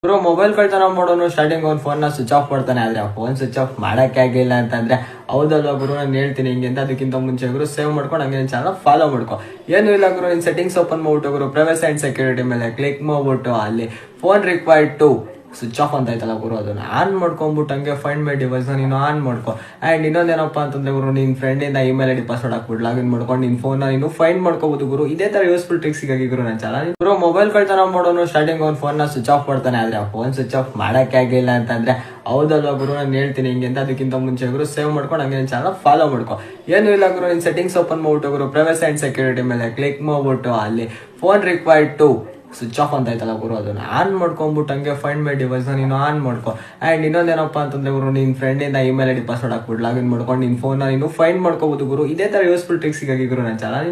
Bro mobile ಕಳ್ತನ ಮಾಡೋನು starting ಅವ್ನ ಫೋನ್ ನ ಸ್ವಿಚ್ ಆಫ್ ಮಾಡ್ತಾನೆ, ಆದ್ರೆ ಆ ಫೋನ್ ಸ್ವಿಚ್ ಆಫ್ ಮಾಡಕ್ಕೆ ಆಗಿಲ್ಲ ಅಂತಂದ್ರೆ ಹೌದಲ್ವಾ ಗುರು, ನಾನು ಹೇಳ್ತೀನಿ ಹಿಂಗೆ ಅಂತ. ಅದಕ್ಕಿಂತ ಮುಂಚೆ ಗುರು ಸೇವ್ ಮಾಡ್ಕೊಂಡು ಹಂಗೆ ಚಾನಲ್ ಫಾಲೋ ಮಾಡ್ಕೊ. ಏನು ಇಲ್ಲ ಗುರು, ಇನ್ ಸೆಟ್ಟಿಂಗ್ಸ್ ಓಪನ್ ಮಾಡ್ಬಿಟ್ಟು ಗುರು ಪ್ರೈವಸಿ ಅಂಡ್ ಸೆಕ್ಯೂರಿಟಿ ಮೇಲೆ ಕ್ಲಿಕ್ ಮಾಡ್ಬಿಟ್ಟು ಅಲ್ಲಿ phone required to switch off ಅಂತ ಐತಲ್ಲ ಗುರು, ಅದನ್ನ ಆನ್ ಮಾಡ್ಕೊಂಡ್ಬಿಟ್ಟು ಹಂಗೆ ಫೈಂಡ್ ಮೈ ಡಿವೈಸ್ ನೀನು ಆನ್ ಮಾಡ್ಕೊ. ಅಂಡ್ ಇನ್ನೊಂದೇನಪ್ಪ ಅಂತಂದ್ರೆ ಗುರು, ನಿನ್ ಫ್ರೆಂಡ್ ಇಂದ ಇಮೇಲ್ ಐಡಿ ಪಾಸ್ವರ್ಡ್ ಹಾಕ್ಬಿಟ್ಟು ಲಾಗಿನ್ ಮಾಡ್ಕೊಂಡು ನಿನ್ ಫೋನ್ ನೀನು ಫೈಂಡ್ ಮಾಡ್ಕೋಬಹುದು ಗುರು. ಇದೇ ತರ ಯೂಸ್ಫುಲ್ ಟ್ರಿಕ್ಸ್ ಗಾಗಿ ಗುರು ನನ್ನ ಚಾನಲ್. ಗುರು ಮೊಬೈಲ್ ಕಳ್ತನ ಮಾಡೋನು ಸ್ಟಾರ್ಟಿಂಗ್ ಅವ್ನ ಫೋನ್ ನ ಸ್ವಿಚ್ ಆಫ್ ಮಾಡ್ತಾನೆ, ಆದ್ರೆ ಆ ಫೋನ್ ಸ್ವಿಚ್ ಆಫ್ ಮಾಡಕ್ಕೆ ಆಗಿಲ್ಲ ಅಂತಂದ್ರೆ ಹೌದಲ್ವಾ ಗುರು, ನಾನು ಹೇಳ್ತೀನಿ ಹಿಂಗೆ ಅಂತ. ಅದಕ್ಕಿಂತ ಮುಂಚೆ ಗುರು ಸೇವ್ ಮಾಡ್ಕೊಂಡು ಹಂಗೆ ಚಾನಲ್ ಫಾಲೋ ಮಾಡ್ಕೊ. ಏನು ಇಲ್ಲ ಗುರು, ಇನ್ ಸೆಟ್ಟಿಂಗ್ಸ್ ಓಪನ್ ಮಾಡ್ಬಿಟ್ಟು ಗುರು ಪ್ರೈವಸಿ ಅಂಡ್ ಸೆಕ್ಯೂರಿಟಿ ಮೇಲೆ ಕ್ಲಿಕ್ ಮಾಡ್ಬಿಟ್ಟು ಅಲ್ಲಿ phone required to switch off ಅಂತ ಐತಲ್ಲ ಗುರು, ಅದನ್ನ ಆನ್ ಮಾಡ್ಕೊಂಡ್ಬಿಟ್ಟು ಹಂಗೆ ಫೈಂಡ್ ಮೈ ಡಿವೈಸ್ ನೀನು ಆನ್ ಮಾಡ್ಕೊ. ಅಂಡ್ ಇನ್ನೊಂದೇನಪ್ಪ ಅಂತಂದ್ರೆ ಗುರು, ನಿನ್ ಫ್ರೆಂಡ್ ಇಂದ ಇಮೇಲ್ ಐಡಿ ಪಾಸ್ವರ್ಡ್ ಹಾಕ್ಬಿಟ್ಟು ಲಾಗಿನ್ ಮಾಡ್ಕೊಂಡು ನಿನ್ ಫೋನ್ ನೀನು ಫೈಂಡ್ ಮಾಡ್ಕೋಬಹುದು ಗುರು. ಇದೇ ತರ ಯೂಸ್ಫುಲ್ ಟ್ರಿಕ್ಸ್ ಗಾಗಿ ಗುರು ನನ್ನ ಚಾನಲ್.